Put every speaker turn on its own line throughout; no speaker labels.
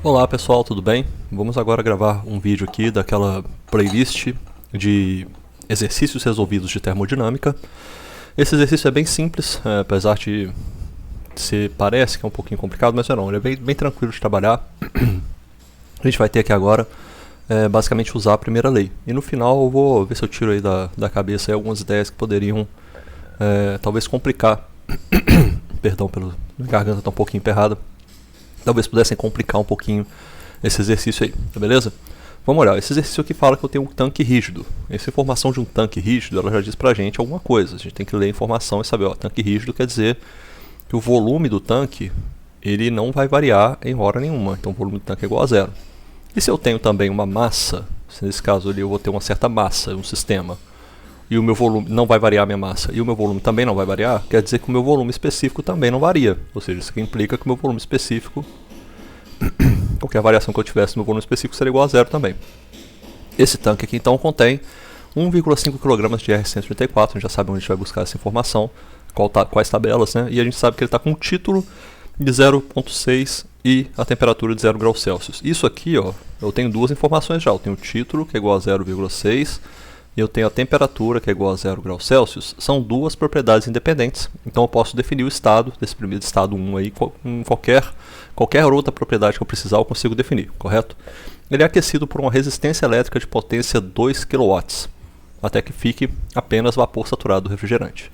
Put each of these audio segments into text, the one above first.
Olá pessoal, tudo bem? Vamos agora gravar um vídeo aqui daquela playlist de exercícios resolvidos de termodinâmica. Esse exercício é bem simples, apesar de parece que é um pouquinho complicado, mas não, ele é bem tranquilo de trabalhar. A gente vai ter aqui agora basicamente usar a primeira lei. E no final eu vou ver se eu tiro aí da cabeça aí algumas ideias que poderiam talvez complicar. Perdão, minha garganta está um pouquinho emperrada. Talvez pudessem complicar um pouquinho esse exercício aí, tá beleza? Vamos olhar, esse exercício aqui fala que eu tenho um tanque rígido. Essa informação de um tanque rígido, ela já diz pra gente alguma coisa. A gente tem que ler a informação e saber, ó, tanque rígido quer dizer que o volume do tanque, ele não vai variar em hora nenhuma. Então o volume do tanque é igual a zero. E se eu tenho também uma massa, nesse caso ali eu vou ter uma certa massa, um sistema, e o meu volume não vai variar a minha massa, e o meu volume também não vai variar, quer dizer que o meu volume específico também não varia. Ou seja, isso aqui implica que o meu volume específico, qualquer variação que eu tivesse no meu volume específico, seria igual a zero também. Esse tanque aqui então contém 1,5 kg de R134, a gente já sabe onde a gente vai buscar essa informação, quais tabelas, né? E a gente sabe que ele está com um título de 0,6 e a temperatura de 0 graus Celsius. Isso aqui, ó, eu tenho duas informações já. Eu tenho o título, que é igual a 0,6, e eu tenho a temperatura, que é igual a 0 graus Celsius. São duas propriedades independentes. Então eu posso definir o estado desse primeiro estado 1 aí, em qualquer outra propriedade que eu precisar, eu consigo definir, correto? Ele é aquecido por uma resistência elétrica de potência 2 kW, até que fique apenas vapor saturado do refrigerante.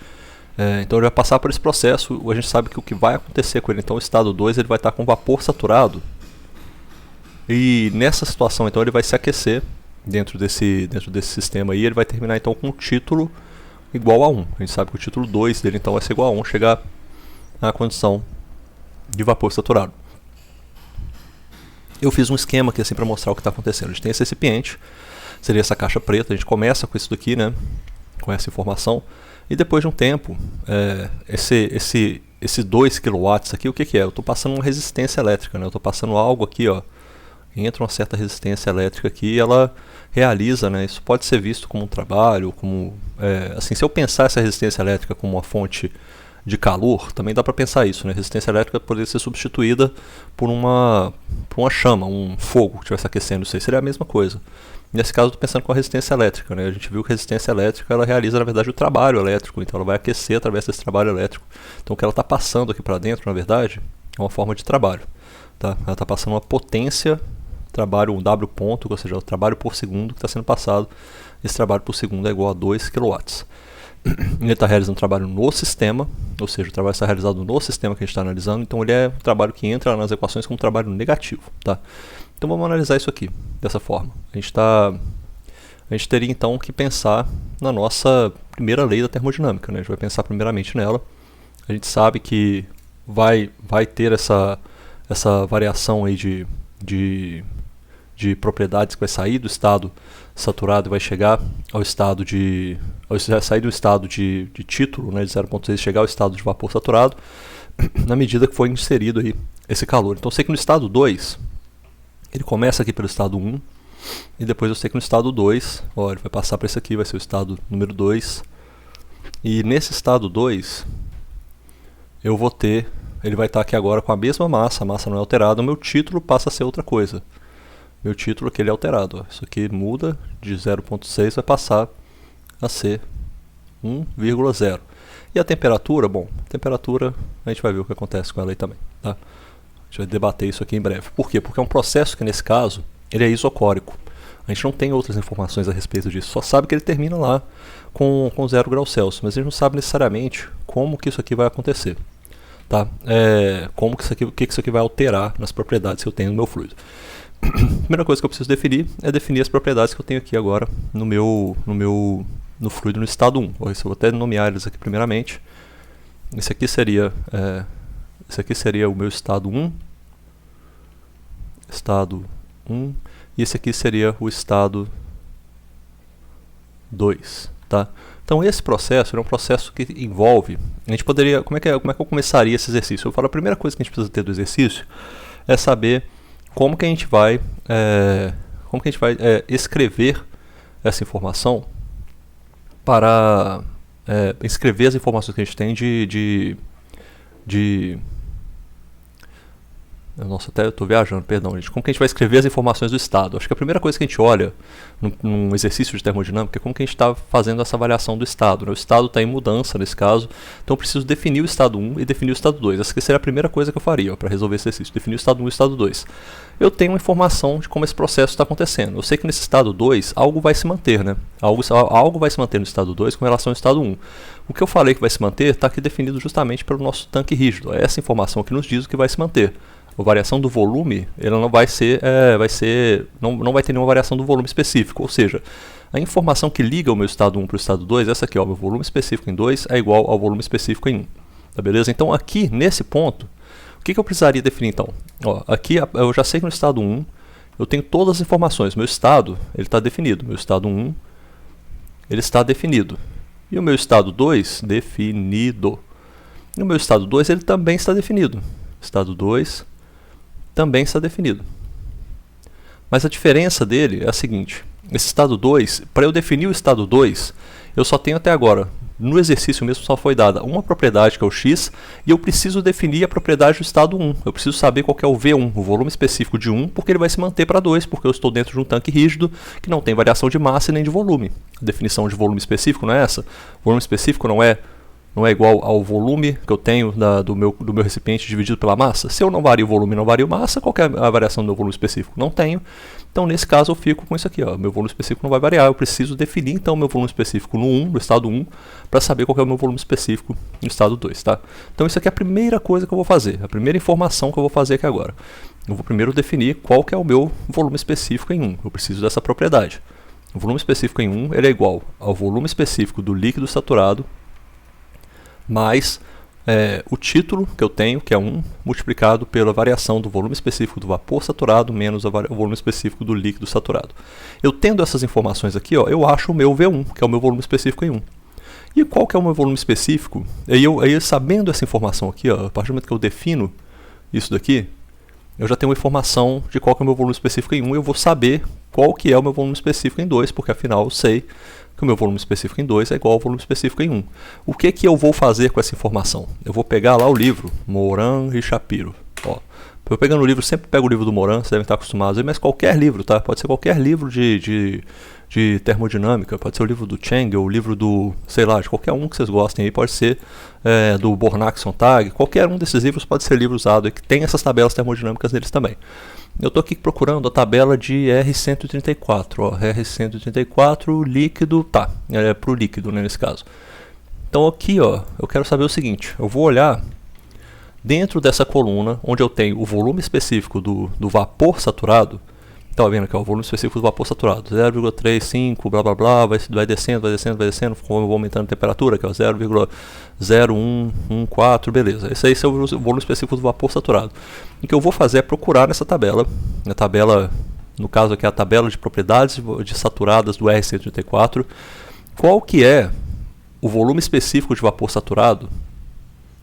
Então ele vai passar por esse processo. A gente sabe que o que vai acontecer com ele, então o estado 2, ele vai estar com vapor saturado, e nessa situação então ele vai se aquecer dentro desse sistema aí. Ele vai terminar então com o título igual a 1. A gente sabe que o título 2 dele então vai ser igual a 1, chegar à condição de vapor saturado. Eu fiz um esquema aqui assim para mostrar o que está acontecendo. A gente tem esse recipiente, seria essa caixa preta. A gente começa com isso daqui, né, com essa informação, e depois de um tempo, esse 2 kW aqui, o que é? Eu estou passando uma resistência elétrica, né? Eu estou passando algo aqui, ó, entra uma certa resistência elétrica aqui, e ela realiza, né? Isso pode ser visto como um trabalho, como assim, se eu pensar essa resistência elétrica como uma fonte de calor, também dá para pensar isso, né? Resistência elétrica poderia ser substituída por uma chama, um fogo que estivesse aquecendo isso aí, seria a mesma coisa. Nesse caso, estou pensando com a resistência elétrica, né? A gente viu que a resistência elétrica, ela realiza, na verdade, o trabalho elétrico, então ela vai aquecer através desse trabalho elétrico. Então o que ela está passando aqui para dentro, na verdade, é uma forma de trabalho, tá? Ela está passando uma potência, trabalho, um W ponto, ou seja, o trabalho por segundo que está sendo passado. Esse trabalho por segundo é igual a 2 kW. Ele está realizando trabalho no sistema, ou seja, o trabalho está realizado no sistema que a gente está analisando, então ele é um trabalho que entra nas equações como trabalho negativo, tá? Então vamos analisar isso aqui, dessa forma. A gente teria então que pensar na nossa primeira lei da termodinâmica, né? A gente vai pensar primeiramente nela. A gente sabe que vai ter essa variação aí de propriedades, que vai sair do estado saturado e vai chegar ao estado vai sair do estado de título, né, de 0,6, chegar ao estado de vapor saturado, na medida que foi inserido aí esse calor. Então eu sei que no estado 2, ele começa aqui pelo estado 1, e depois eu sei que no estado 2, ó, ele vai passar para esse aqui, vai ser o estado número 2, e nesse estado 2, eu vou ter, ele vai estar aqui agora com a mesma massa, a massa não é alterada, o meu título passa a ser outra coisa. Meu título aqui ele é alterado, ó. Isso aqui muda de 0,6, vai passar a ser 1,0. E a temperatura, bom, a temperatura a gente vai ver o que acontece com ela aí também, tá? A gente vai debater isso aqui em breve. Por quê? Porque é um processo que nesse caso, ele é isocórico. A gente não tem outras informações a respeito disso, só sabe que ele termina lá com 0 graus Celsius, mas a gente não sabe necessariamente como que isso aqui vai acontecer, tá? Como que o que isso aqui vai alterar nas propriedades que eu tenho no meu fluido. A primeira coisa que eu preciso definir é definir as propriedades que eu tenho aqui agora no fluido no estado 1. Eu vou até nomear eles aqui primeiramente. Esse aqui seria o meu estado 1, e esse aqui seria o estado 2, tá? Então esse processo é um processo que envolve, a gente poderia, como é que eu começaria esse exercício? Eu falo, a primeira coisa que a gente precisa ter do exercício é saber como que a gente vai escrever essa informação para escrever as informações que a gente tem Nossa, até eu tô viajando, perdão, gente. Como que a gente vai escrever as informações do estado? Acho que a primeira coisa que a gente olha num exercício de termodinâmica é como que a gente está fazendo essa avaliação do estado, né? O estado está em mudança nesse caso, então eu preciso definir o estado 1 e definir o estado 2. Essa seria a primeira coisa que eu faria para resolver esse exercício, definir o estado 1 e o estado 2. Eu tenho uma informação de como esse processo está acontecendo. Eu sei que nesse estado 2 algo vai se manter, né? Algo vai se manter no estado 2 com relação ao estado 1. O que eu falei que vai se manter está aqui definido justamente pelo nosso tanque rígido. É essa informação que nos diz o que vai se manter. A variação do volume, ela não vai ser, não vai ter nenhuma variação do volume específico, ou seja, a informação que liga o meu estado 1 para o estado 2, essa aqui, ó, meu volume específico em 2 é igual ao volume específico em 1, tá beleza? Então aqui, nesse ponto, o que eu precisaria definir então? Ó, aqui eu já sei que no estado 1 eu tenho todas as informações, meu estado ele está definido, meu estado 1 ele está definido, e o meu estado 2 definido, e o meu estado 2 ele também está definido, estado 2 também está definido. Mas a diferença dele é a seguinte, esse estado 2, para eu definir o estado 2, eu só tenho até agora, no exercício mesmo só foi dada uma propriedade que é o x, e eu preciso definir a propriedade do estado 1, eu preciso saber qual que é o V1, o volume específico de 1, porque ele vai se manter para 2, porque eu estou dentro de um tanque rígido que não tem variação de massa e nem de volume. A definição de volume específico não é essa, o volume específico não é igual ao volume que eu tenho do meu recipiente dividido pela massa. Se eu não vario o volume e não vario massa, qual que é a variação do meu volume específico? Não tenho. Então, nesse caso, eu fico com isso aqui. Ó. Meu volume específico não vai variar. Eu preciso definir, então, o meu volume específico no 1, no estado 1, para saber qual que é o meu volume específico no estado 2. Tá? Então, isso aqui é a primeira coisa que eu vou fazer. A primeira informação que eu vou fazer aqui agora. Eu vou primeiro definir qual que é o meu volume específico em 1. Eu preciso dessa propriedade. O volume específico em 1 ele é igual ao volume específico do líquido saturado mais o título que eu tenho, que é 1, multiplicado pela variação do volume específico do vapor saturado menos o volume específico do líquido saturado. Eu tendo essas informações aqui, ó, eu acho o meu V1, que é o meu volume específico em 1. E qual que é o meu volume específico? Aí sabendo essa informação aqui, ó, a partir do momento que eu defino isso daqui, eu já tenho uma informação de qual que é o meu volume específico em 1 e eu vou saber qual que é o meu volume específico em 2, porque afinal eu sei que o meu volume específico em 2 é igual ao volume específico em 1. O que eu vou fazer com essa informação? Eu vou pegar lá o livro Moran e Shapiro. Ó, eu pegando o livro, sempre pego o livro do Moran, vocês devem estar acostumados, mas qualquer livro, tá? Pode ser qualquer livro de termodinâmica, pode ser o livro do Cheng, ou o livro do, sei lá, de qualquer um que vocês gostem aí, pode ser do Bornack-Sontag, qualquer um desses livros pode ser livro usado, e que tem essas tabelas termodinâmicas neles também. Eu estou aqui procurando a tabela de R134, ó, R134 líquido, tá, é para o líquido, né, nesse caso. Então aqui, ó, eu quero saber o seguinte, eu vou olhar dentro dessa coluna, onde eu tenho o volume específico do vapor saturado. Tá vendo aqui, ó, o volume específico do vapor saturado, 0,35, blá blá blá, vai descendo, como eu vou aumentando a temperatura, que é 0,0114, beleza. Esse aí é o volume específico do vapor saturado. O que eu vou fazer é procurar nessa tabela, no caso aqui a tabela de propriedades de saturadas do R134, qual que é o volume específico de vapor saturado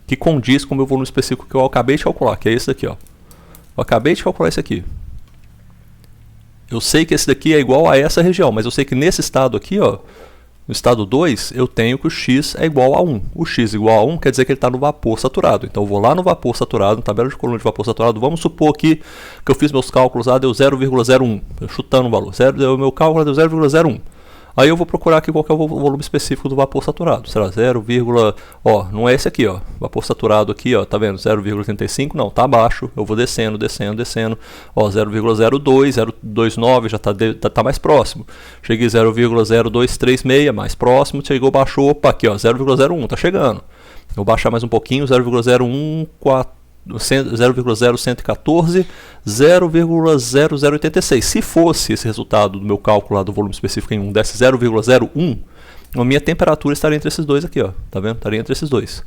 que condiz com o meu volume específico que eu acabei de calcular, que é esse daqui, ó. Eu acabei de calcular esse aqui. Eu sei que esse daqui é igual a essa região, mas eu sei que nesse estado aqui, ó, no estado 2, eu tenho que o x é igual a 1. O x igual a 1 quer dizer que ele está no vapor saturado. Então eu vou lá no vapor saturado, na tabela de coluna de vapor saturado, vamos supor aqui que eu fiz meus cálculos lá, deu 0,01, chutando o valor. O meu cálculo deu 0,01. Aí eu vou procurar aqui qual que é o volume específico do vapor saturado. Será 0, ó, não é esse aqui, ó. Vapor saturado aqui, ó, tá vendo? 0,35, não, tá abaixo. Eu vou descendo. Ó, 0,02, 0,29 já tá mais próximo. Cheguei 0,0236, mais próximo, chegou, baixou, opa, aqui, ó, 0,01, tá chegando. Eu vou baixar mais um pouquinho, 0,0114, 0,0086. Se fosse esse resultado do meu cálculo lá do volume específico em 1 desse 0,01, a minha temperatura estaria entre esses dois aqui, ó. Tá vendo? Estaria entre esses dois.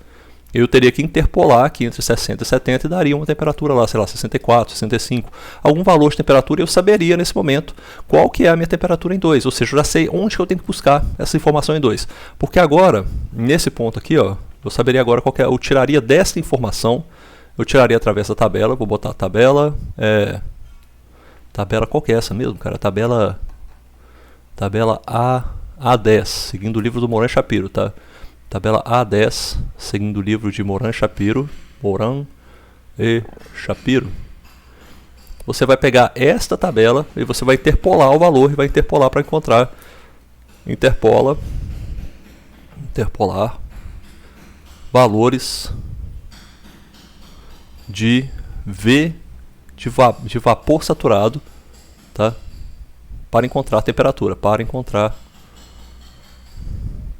Eu teria que interpolar aqui entre 60 e 70 e daria uma temperatura lá, sei lá, 64, 65. Algum valor de temperatura eu saberia nesse momento qual que é a minha temperatura em 2. Ou seja, eu já sei onde que eu tenho que buscar essa informação em 2. Porque agora, nesse ponto aqui, ó, eu saberia agora qual que é, eu tiraria dessa informação. Eu tiraria através da tabela, vou botar a tabela, tabela qual que é essa mesmo, cara? Tabela A10, seguindo o livro do Moran e Shapiro, tá? Tabela A10, seguindo o livro de Moran e Shapiro, você vai pegar esta tabela e você vai interpolar o valor e vai interpolar para encontrar. Interpolar valores de V de vapor saturado, tá? Para encontrar a temperatura, para encontrar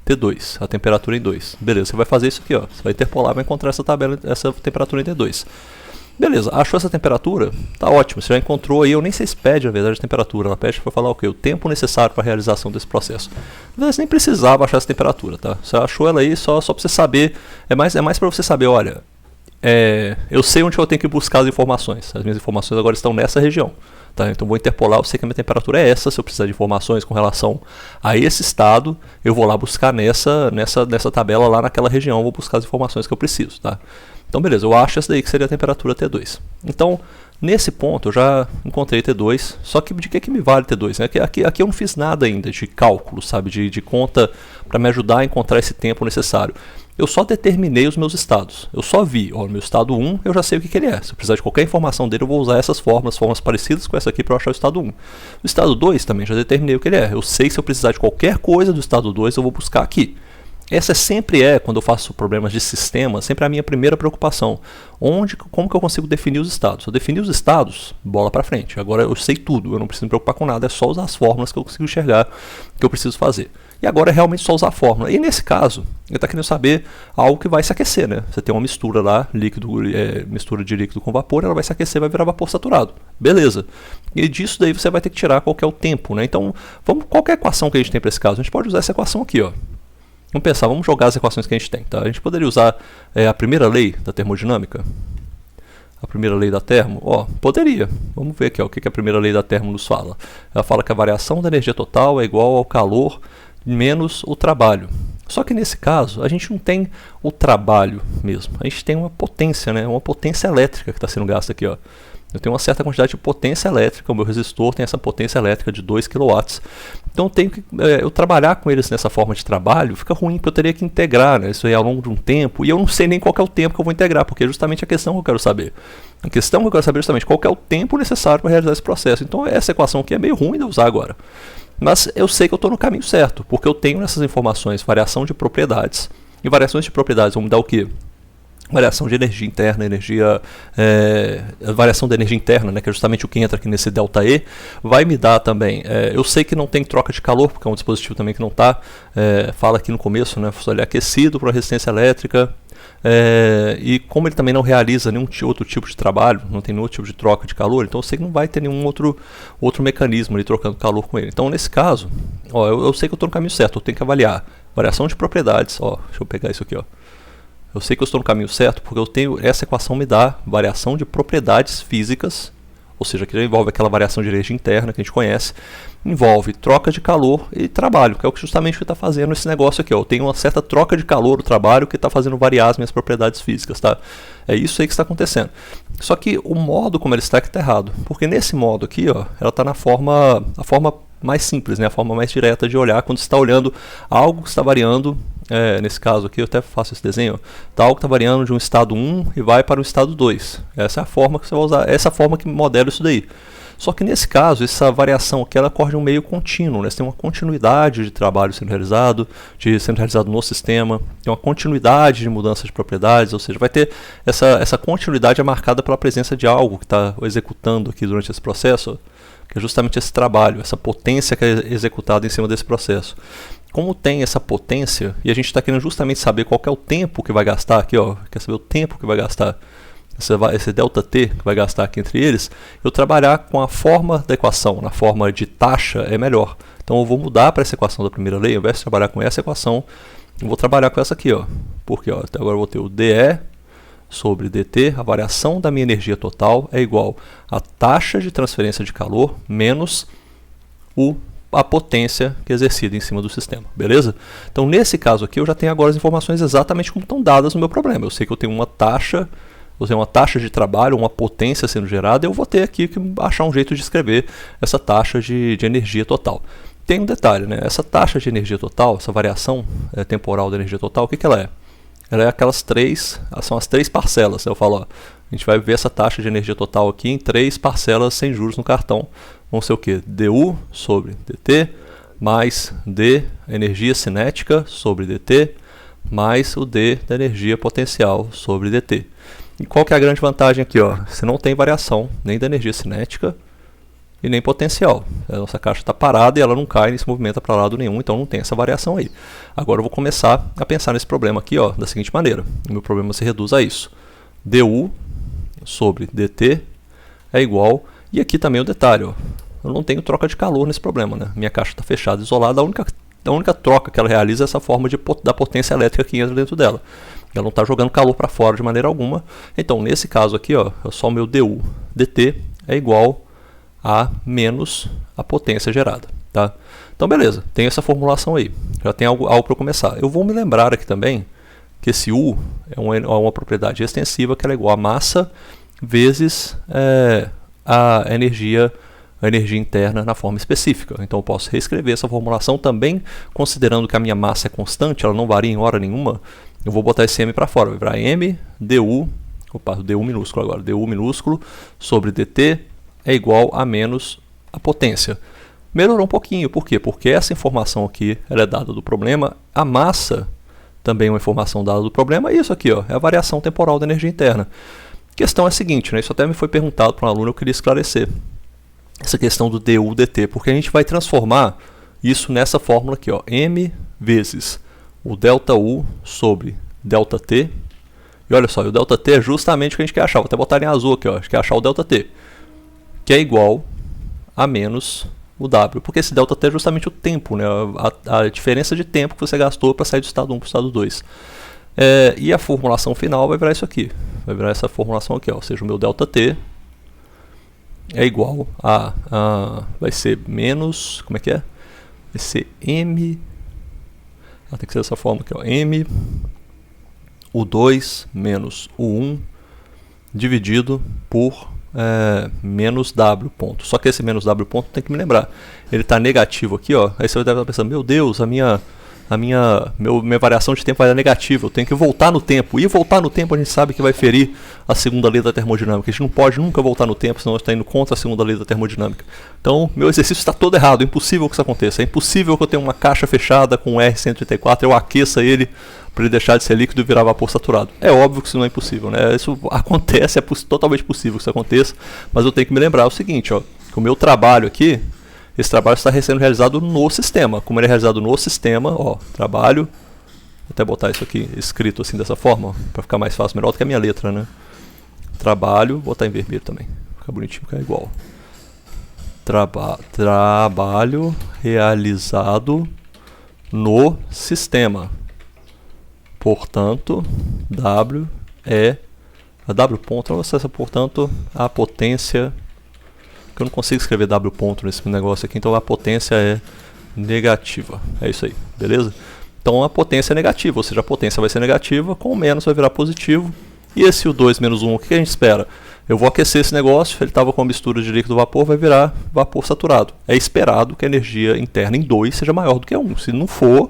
T2, a temperatura em 2. Beleza, você vai fazer isso aqui, ó. Você vai interpolar, vai encontrar essa tabela, essa temperatura em T2. Beleza, achou essa temperatura? Tá ótimo, você já encontrou aí, eu nem sei se pede, na verdade, a temperatura. Ela pede para falar o quê? O tempo necessário para a realização desse processo. Na verdade, você nem precisava achar essa temperatura, tá? Você achou ela aí só para você saber, é mais para você saber, olha, eu sei onde eu tenho que buscar as informações. As minhas informações agora estão nessa região. Tá? Então vou interpolar, eu sei que a minha temperatura é essa. Se eu precisar de informações com relação a esse estado, eu vou lá buscar nessa tabela lá naquela região, vou buscar as informações que eu preciso. Tá? Então beleza, eu acho essa daí que seria a temperatura T2. Então, nesse ponto eu já encontrei T2, só que de que me vale T2? Né? Aqui eu não fiz nada ainda de cálculo, sabe, de conta para me ajudar a encontrar esse tempo necessário. Eu só determinei os meus estados. Eu só vi, ó, meu estado 1, eu já sei o que ele é. Se eu precisar de qualquer informação dele, eu vou usar essas formas parecidas com essa aqui para eu achar o estado 1. O estado 2 também já determinei o que ele é. Eu sei que se eu precisar de qualquer coisa do estado 2, eu vou buscar aqui. Essa sempre quando eu faço problemas de sistema, sempre a minha primeira preocupação. Como que eu consigo definir os estados? Eu defini os estados, bola para frente. Agora eu sei tudo, eu não preciso me preocupar com nada, é só usar as fórmulas que eu consigo enxergar que eu preciso fazer. E agora é realmente só usar a fórmula. E nesse caso, ele está querendo saber algo que vai se aquecer, né? Você tem uma mistura lá, mistura de líquido com vapor, ela vai se aquecer, vai virar vapor saturado. Beleza. E disso daí você vai ter que tirar qual que é o tempo, né? Então, qual que é a equação que a gente tem para esse caso? A gente pode usar essa equação aqui, ó. Vamos pensar, vamos jogar as equações que a gente tem, tá? A gente poderia usar a primeira lei da termodinâmica. A primeira lei da termo? Poderia. Vamos ver aqui, ó, o que a primeira lei da termo nos fala. Ela fala que a variação da energia total é igual ao calor menos o trabalho. Só que nesse caso, a gente não tem o trabalho mesmo. A gente tem uma potência, né? Uma potência elétrica que está sendo gasta aqui, ó. Eu tenho uma certa quantidade de potência elétrica, o meu resistor tem essa potência elétrica de 2 kW. Então eu trabalhar com eles nessa forma de trabalho fica ruim, porque eu teria que integrar, né, isso aí ao longo de um tempo, e eu não sei nem qual que é o tempo que eu vou integrar, porque é justamente a questão que eu quero saber. A questão que eu quero saber é justamente qual que é o tempo necessário para realizar esse processo. Então essa equação aqui é meio ruim de usar agora. Mas eu sei que eu estou no caminho certo, porque eu tenho nessas informações variação de propriedades. E variações de propriedades vão me dar o quê? Variação de energia interna, variação da energia interna, né, que é justamente o que entra aqui nesse ΔE, vai me dar também, eu sei que não tem troca de calor, porque é um dispositivo também que não está, fala aqui no começo, né, ele é aquecido para resistência elétrica, e como ele também não realiza nenhum outro tipo de trabalho, não tem nenhum tipo de troca de calor, então eu sei que não vai ter nenhum outro mecanismo ali trocando calor com ele. Então nesse caso, ó, eu sei que eu estou no caminho certo, eu tenho que avaliar variação de propriedades, ó, deixa eu pegar isso aqui, ó. Eu sei que eu estou no caminho certo porque eu tenho, essa equação me dá variação de propriedades físicas, ou seja, que envolve aquela variação de energia interna que a gente conhece, envolve troca de calor e trabalho, que é justamente o que está fazendo esse negócio aqui, ó. Eu tenho uma certa troca de calor, o trabalho que está fazendo variar as minhas propriedades físicas, tá? É isso aí que está acontecendo. Só que o modo como ele está aqui está errado, porque nesse modo aqui, ó, ela está na forma mais simples, né? A forma mais direta de olhar, quando você está olhando algo que está variando. Nesse caso aqui, eu até faço esse desenho, tá, algo que está variando de um estado 1 e vai para o estado 2. Essa é a forma que você vai usar, essa é a forma que modela isso daí. Só que nesse caso, essa variação aqui, ela ocorre de um meio contínuo, né? Você tem uma continuidade de trabalho sendo realizado no sistema, tem uma continuidade de mudança de propriedades, ou seja, vai ter essa continuidade marcada pela presença de algo que está executando aqui durante esse processo, que é justamente esse trabalho, essa potência que é executada em cima desse processo. Como tem essa potência, e a gente está querendo justamente saber qual que é o tempo que vai gastar aqui, ó, quer saber o tempo que vai gastar, esse ΔT que vai gastar aqui entre eles, eu trabalhar com a forma da equação, na forma de taxa é melhor. Então eu vou mudar para essa equação da primeira lei, ao invés de trabalhar com essa equação, eu vou trabalhar com essa aqui, ó, porque ó, até agora eu vou ter o dE sobre dt, a variação da minha energia total é igual a taxa de transferência de calor menos a potência que é exercida em cima do sistema, beleza? Então nesse caso aqui eu já tenho agora as informações exatamente como estão dadas no meu problema. Eu sei que eu tenho uma taxa de trabalho, uma potência sendo gerada, eu vou ter aqui que achar um jeito de escrever essa taxa de energia total. Tem um detalhe, né? Essa taxa de energia total, essa variação temporal da energia total, o que ela é? Ela é são as três parcelas, né? Eu falo, ó, A gente vai ver essa taxa de energia total aqui em 3 parcelas sem juros no cartão. Vão ser o quê? du sobre dt mais d energia cinética sobre dt mais o d da energia potencial sobre dt. E qual que é a grande vantagem aqui? Ó? Você não tem variação nem da energia cinética e nem potencial. A nossa caixa está parada e ela não cai nem se movimenta para lado nenhum, então não tem essa variação aí. Agora eu vou começar a pensar nesse problema aqui, ó, da seguinte maneira. O meu problema se reduz a isso. du sobre dt é igual, e aqui também o detalhe, ó, eu não tenho troca de calor nesse problema, né? Minha caixa está fechada, isolada, a única troca que ela realiza é essa forma da potência elétrica que entra dentro dela. Ela não está jogando calor para fora de maneira alguma. Então, nesse caso aqui, ó, é só o meu du dt é igual a menos a potência gerada. Tá? Então, beleza, tem essa formulação aí. Já tem algo para começar. Eu vou me lembrar aqui também que esse U é uma propriedade extensiva que ela é igual a massa vezes a energia interna na forma específica. Então eu posso reescrever essa formulação também, considerando que a minha massa é constante, ela não varia em hora nenhuma. Eu vou botar esse m para fora, vai virar m du minúsculo agora, du minúsculo sobre dt é igual a menos a potência. Melhorou um pouquinho, por quê? Porque essa informação aqui ela é dada do problema, a massa também é uma informação dada do problema, e isso aqui, ó, é a variação temporal da energia interna. A questão é a seguinte, né, isso até me foi perguntado para um aluno, eu queria esclarecer essa questão do du dt, porque a gente vai transformar isso nessa fórmula aqui, ó, m vezes o delta U sobre delta T, e olha só, o delta T é justamente o que a gente quer achar, vou até botar em azul aqui, ó, a gente quer achar o delta T, que é igual a menos o W, porque esse delta T é justamente o tempo, né, a diferença de tempo que você gastou para sair do estado 1 para o estado 2. E a formulação final vai virar isso aqui, vai virar essa formulação aqui, ó, ou seja, o meu delta T é igual vai ser menos, como é que é? Vai ser m, tem que ser dessa forma aqui, ó, m U2 menos U1 dividido por menos W ponto. Só que esse menos W ponto tem que me lembrar, ele está negativo aqui, ó. Aí você deve estar pensando, meu Deus, minha variação de tempo vai dar negativa, eu tenho que voltar no tempo. E voltar no tempo a gente sabe que vai ferir a segunda lei da termodinâmica. A gente não pode nunca voltar no tempo, senão está indo contra a segunda lei da termodinâmica. Então, meu exercício está todo errado, é impossível que isso aconteça. É impossível que eu tenha uma caixa fechada com R134, eu aqueça ele para ele deixar de ser líquido e virar vapor saturado. É óbvio que isso não é impossível, né? Isso acontece, é totalmente possível que isso aconteça, mas eu tenho que me lembrar o seguinte, ó, que o meu trabalho aqui, esse trabalho está sendo realizado no sistema. Como ele é realizado no sistema, ó, trabalho, vou até botar isso aqui escrito assim dessa forma, para ficar mais fácil, melhor do que a minha letra, né? Trabalho, vou botar em vermelho também, fica bonitinho, fica igual. Trabalho realizado no sistema. Portanto, W é a W ponto, portanto, a potência, que eu não consigo escrever W ponto nesse negócio aqui, então a potência é negativa. É isso aí, beleza? Então a potência é negativa, ou seja, a potência vai ser negativa, com o menos vai virar positivo. E esse U2 menos 1, o que a gente espera? Eu vou aquecer esse negócio, ele estava com a mistura de líquido e vapor, vai virar vapor saturado. É esperado que a energia interna em 2 seja maior do que 1. Se não for,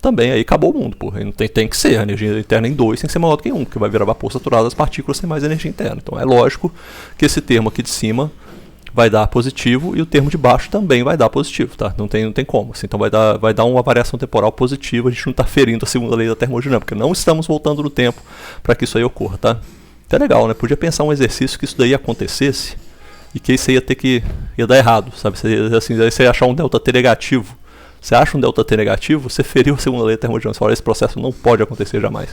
também aí acabou o mundo, porra. Tem que ser, a energia interna em 2 tem que ser maior do que 1, porque vai virar vapor saturado, as partículas têm mais energia interna. Então é lógico que esse termo aqui de cima vai dar positivo e o termo de baixo também vai dar positivo, tá? Não tem como. Assim, então vai dar uma variação temporal positiva, a gente não está ferindo a segunda lei da termodinâmica. Não estamos voltando no tempo para que isso aí ocorra, tá? Então é legal, né? Podia pensar um exercício que isso daí acontecesse e que isso ia dar errado, sabe? Assim, aí você ia achar um delta T negativo. Você acha um delta T negativo, você feriu a segunda lei da termodinâmica. Você fala, esse processo não pode acontecer jamais.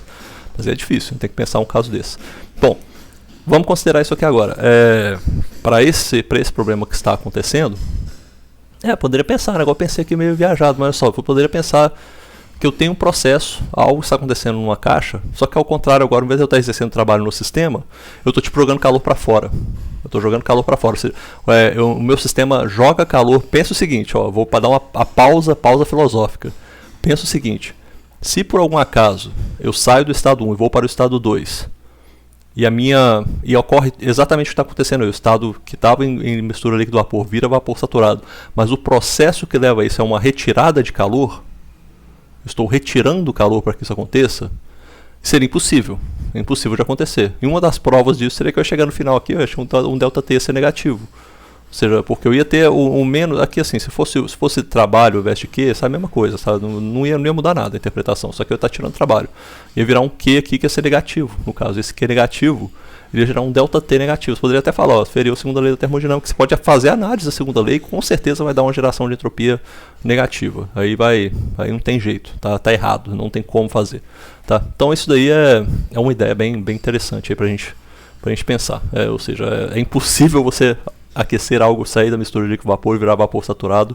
Mas é difícil, tem que pensar um caso desse. Bom, vamos considerar isso aqui agora. Para esse problema que está acontecendo, poderia pensar, né? Agora eu pensei aqui meio viajado, mas olha só, eu poderia pensar que eu tenho um processo, algo está acontecendo numa caixa, só que ao contrário agora, ao invés de eu estar exercendo trabalho no sistema, eu estou te jogando calor para fora. Eu estou jogando calor para fora. Ou seja, o meu sistema joga calor. Pensa o seguinte, ó, vou dar uma pausa filosófica. Pensa o seguinte, se por algum acaso eu saio do estado 1 e vou para o estado 2, e ocorre exatamente o que está acontecendo aí, o estado que estava em mistura líquido-vapor vira vapor saturado, mas o processo que leva a isso é uma retirada de calor, eu estou retirando calor para que isso aconteça, seria impossível. É impossível de acontecer. E uma das provas disso seria que eu ia chegar no final aqui, eu achei um ΔT ia ser negativo. Ou seja, porque eu ia ter o menos... Aqui assim, se fosse trabalho ao invés de Q, essa é a mesma coisa, sabe? Não ia mudar nada a interpretação, só que eu ia estar tirando trabalho. Ia virar um Q aqui que ia ser negativo. No caso, esse Q negativo, ele ia gerar um ΔT negativo. Você poderia até falar, ó, feriu a segunda lei da termodinâmica, você pode fazer a análise da segunda lei e com certeza vai dar uma geração de entropia negativa. Aí não tem jeito, tá errado, não tem como fazer. Tá? Então isso daí é uma ideia bem interessante aí pra gente pensar. Ou seja, é impossível você aquecer algo, sair da mistura de líquido vapor e virar vapor saturado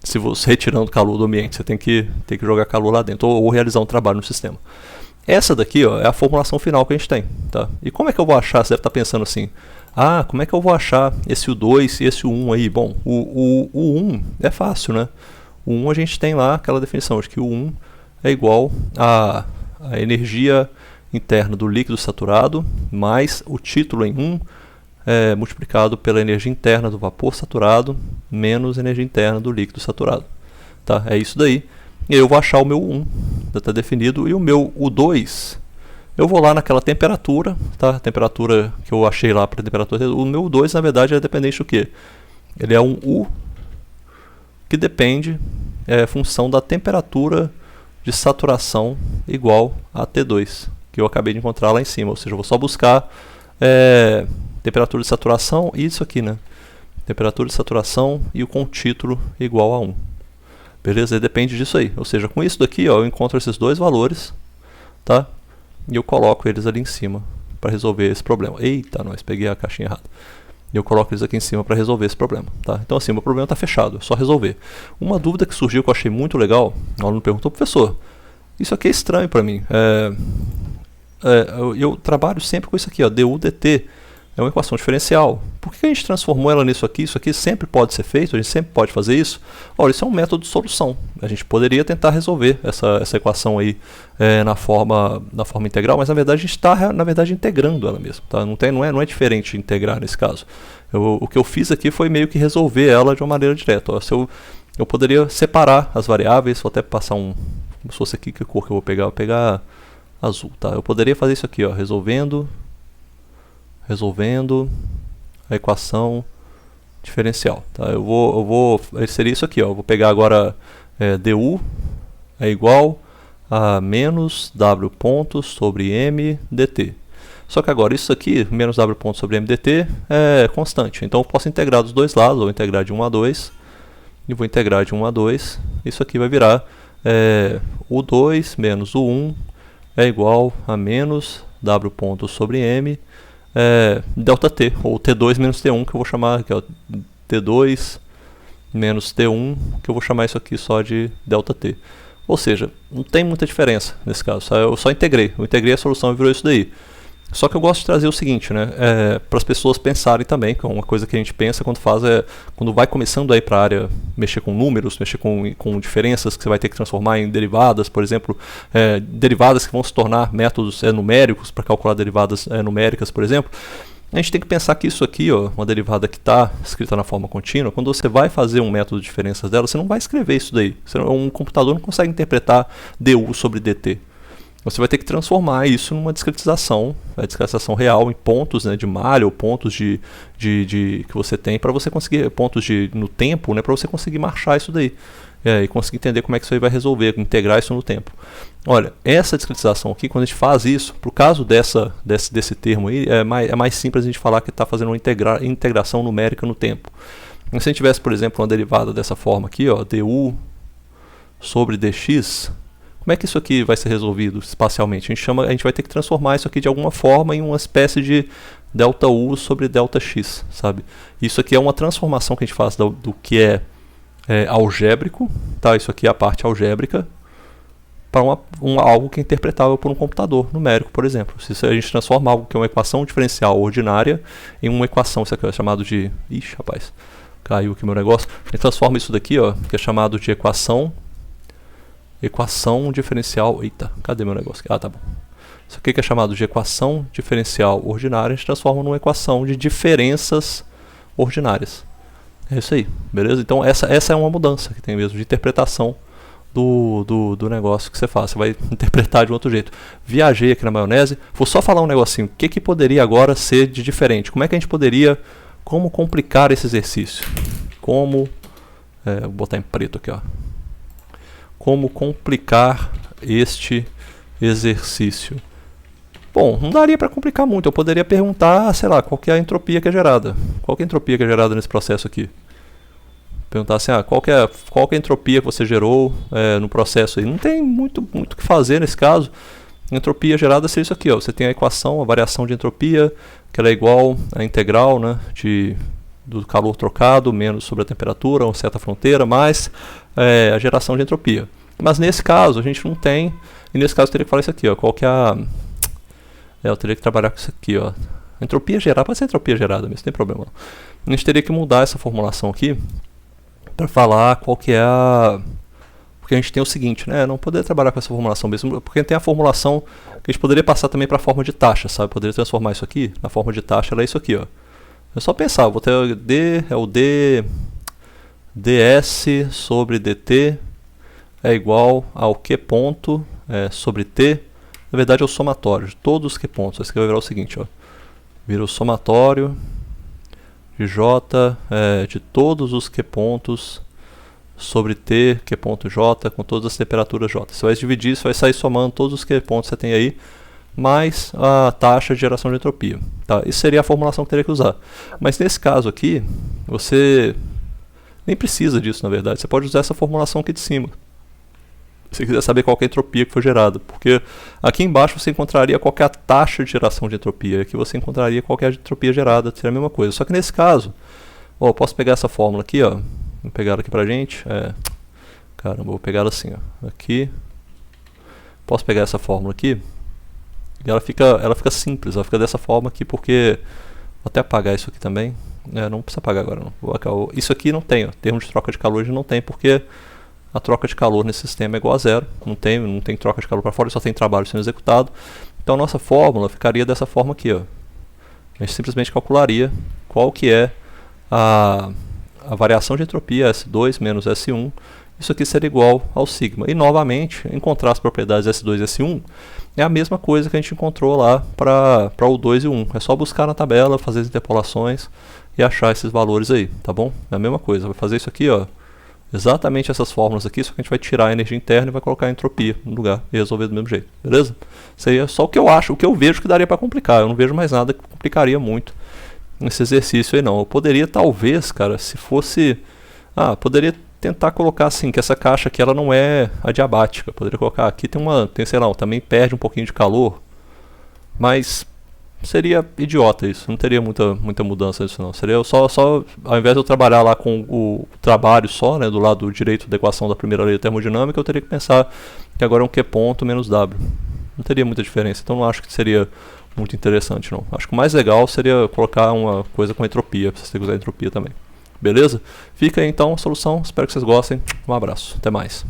se você retirando calor do ambiente. Você tem que jogar calor lá dentro ou realizar um trabalho no sistema. Essa daqui, ó, é a formulação final que a gente tem. Tá? E como é que eu vou achar? Você deve estar pensando assim, como é que eu vou achar esse U2 e esse U1 aí? Bom, o U1 é fácil, né? O U1 a gente tem lá aquela definição de que o U1 é igual a energia interna do líquido saturado mais o título em 1 multiplicado pela energia interna do vapor saturado menos energia interna do líquido saturado. Tá? É isso daí. E aí eu vou achar o meu U1, já está definido, e o meu U2, eu vou lá naquela temperatura, tá? A temperatura que eu achei lá para a temperatura. O meu U2, na verdade, é dependente do quê? Ele é um U que depende, função da temperatura de saturação igual a T2, que eu acabei de encontrar lá em cima. Ou seja, eu vou só buscar temperatura de saturação e isso aqui, né? Temperatura de saturação e o com título igual a 1. Beleza? E depende disso aí. Ou seja, com isso daqui, ó, eu encontro esses dois valores, tá? E eu coloco eles ali em cima para resolver esse problema. Eita, nós peguei a caixinha errada. E eu coloco eles aqui em cima para resolver esse problema, tá? Então assim, o meu problema está fechado, é só resolver. Uma dúvida que surgiu que eu achei muito legal, o aluno perguntou, professor, isso aqui é estranho para mim. Eu trabalho sempre com isso aqui, ó, du dt. É uma equação diferencial. Por que a gente transformou ela nisso aqui? Isso aqui sempre pode ser feito, a gente sempre pode fazer isso. Olha, isso é um método de solução. A gente poderia tentar resolver essa equação aí na forma integral, mas na verdade a gente está integrando ela mesmo. Tá? Não é diferente de integrar nesse caso. O que eu fiz aqui foi meio que resolver ela de uma maneira direta. Ó, eu poderia separar as variáveis, vou até passar como se fosse aqui, que cor que eu vou pegar? Eu vou pegar azul. Tá? Eu poderia fazer isso aqui, ó, resolvendo a equação diferencial. Tá? Seria isso aqui, ó. Eu vou pegar agora du é igual a menos w pontos sobre m dt. Só que agora isso aqui, menos w pontos sobre m dt, é constante. Então eu posso integrar dos dois lados, vou integrar de 1 a 2, e vou integrar de 1 a 2. Isso aqui vai virar u2 menos u1 é igual a menos w pontos sobre m ΔT, ou T2 menos T1, que eu vou chamar aqui, ó, T2 menos T1, que eu vou chamar isso aqui só de ΔT. Ou seja, não tem muita diferença nesse caso, eu só integrei. Eu integrei a solução e virou isso daí. Só que eu gosto de trazer o seguinte, né, para as pessoas pensarem também, que é uma coisa que a gente pensa quando vai começando aí para a área, mexer com números, mexer com diferenças que você vai ter que transformar em derivadas, por exemplo, derivadas que vão se tornar métodos numéricos para calcular derivadas numéricas, por exemplo. A gente tem que pensar que isso aqui, ó, uma derivada que está escrita na forma contínua, quando você vai fazer um método de diferenças dela, você não vai escrever isso daí. Um computador não consegue interpretar du sobre dt. Você vai ter que transformar isso numa discretização, discretização real em pontos, né, de malha ou pontos que você tem para você conseguir, pontos no tempo, né, para você conseguir marchar isso daí. E conseguir entender como é que isso aí vai resolver, integrar isso no tempo. Olha, essa discretização aqui, quando a gente faz isso, para o caso desse termo aí, é mais simples a gente falar que está fazendo uma integração numérica no tempo. Se a gente tivesse, por exemplo, uma derivada dessa forma aqui, ó, du sobre dx, como é que isso aqui vai ser resolvido espacialmente? A gente vai ter que transformar isso aqui de alguma forma em uma espécie de ΔU sobre ΔX, sabe? Isso aqui é uma transformação que a gente faz do que é algébrico, tá? Isso aqui é a parte algébrica, para algo que é interpretável por um computador numérico, por exemplo. Se a gente transforma algo que é uma equação diferencial ordinária em uma equação, isso aqui é chamado de... Ixi, rapaz, caiu aqui meu negócio. A gente transforma isso daqui, ó, que é chamado de equação diferencial... Eita, cadê meu negócio? Ah, tá bom. Isso aqui que é chamado de equação diferencial ordinária, a gente transforma numa equação de diferenças ordinárias. É isso aí, beleza? Então essa é uma mudança que tem mesmo de interpretação do negócio que você faz. Você vai interpretar de um outro jeito. Viajei aqui na maionese. Vou só falar um negocinho. O que poderia agora ser de diferente? Como é que a gente poderia... Como complicar esse exercício? Como... vou botar em preto aqui, ó. Como complicar este exercício? Bom, não daria para complicar muito. Eu poderia perguntar, sei lá, qual que é a entropia que é gerada. Qual que é a entropia que é gerada nesse processo aqui? Perguntar assim, qual que é a entropia que você gerou no processo aí? Não tem muito o que fazer nesse caso. Entropia gerada seria isso aqui, ó. Você tem a equação, a variação de entropia, que ela é igual à integral, né, do calor trocado menos sobre a temperatura, uma certa fronteira, mais a geração de entropia. Mas nesse caso a gente não tem, e nesse caso eu teria que falar isso aqui, ó. Qual que é a... eu teria que trabalhar com isso aqui, ó. Entropia gerada, pode ser entropia gerada, mas não tem problema não. A gente teria que mudar essa formulação aqui para falar qual que é a... Porque a gente tem o seguinte, né? Não poderia trabalhar com essa formulação mesmo, porque tem a formulação que a gente poderia passar também para a forma de taxa, sabe? Poderia transformar isso aqui, na forma de taxa, ela é isso aqui, ó. É só pensar, vou ter o D, é o D, ds sobre dt é igual ao Q ponto sobre T. Na verdade é o somatório de todos os Q pontos. Isso aqui vai virar o seguinte, ó. Vira o somatório de J de todos os Q pontos sobre T, Q ponto J, com todas as temperaturas J. Você vai dividir, você vai sair somando todos os Q pontos que você tem aí, mais a taxa de geração de entropia. Tá? Isso seria a formulação que teria que usar. Mas nesse caso aqui, você nem precisa disso, na verdade. Você pode usar essa formulação aqui de cima. Se você quiser saber qual que é a entropia que foi gerada. Porque aqui embaixo você encontraria qual que é a taxa de geração de entropia. Aqui você encontraria qual que é a entropia gerada. Seria a mesma coisa. Só que nesse caso, eu posso pegar essa fórmula aqui, ó. Vou pegar ela aqui pra gente. Caramba, vou pegar ela assim, ó. Aqui. Posso pegar essa fórmula aqui. E ela fica simples. Ela fica dessa forma aqui porque... Vou até apagar isso aqui também. Não precisa apagar agora não. Isso aqui não tem, ó. Termo de troca de calor a gente não tem porque... A troca de calor nesse sistema é igual a zero. Não tem troca de calor para fora, só tem trabalho sendo executado. Então a nossa fórmula ficaria dessa forma aqui, ó. A gente simplesmente calcularia qual que é a variação de entropia S2 menos S1. Isso aqui seria igual ao sigma. E novamente, encontrar as propriedades S2 e S1 é a mesma coisa que a gente encontrou lá para o 2 e 1. É só buscar na tabela, fazer as interpolações e achar esses valores aí, tá bom? É a mesma coisa. Vai fazer isso aqui, ó. Exatamente essas fórmulas aqui, só que a gente vai tirar a energia interna e vai colocar a entropia no lugar e resolver do mesmo jeito, beleza? Isso aí é só o que eu acho, o que eu vejo que daria para complicar. Eu não vejo mais nada que complicaria muito esse exercício aí não. Eu poderia talvez, cara, se fosse... poderia tentar colocar assim, que essa caixa aqui ela não é adiabática. Poderia colocar aqui, sei lá, também perde um pouquinho de calor, mas... Seria idiota isso, não teria muita mudança nisso não. Seria só ao invés de eu trabalhar lá com o trabalho só, né, do lado direito da equação da primeira lei da termodinâmica, eu teria que pensar que agora é um Q ponto menos W. Não teria muita diferença, então não acho que seria muito interessante não. Acho que o mais legal seria colocar uma coisa com entropia, para você usar entropia também. Beleza? Fica aí então a solução, espero que vocês gostem. Um abraço, até mais.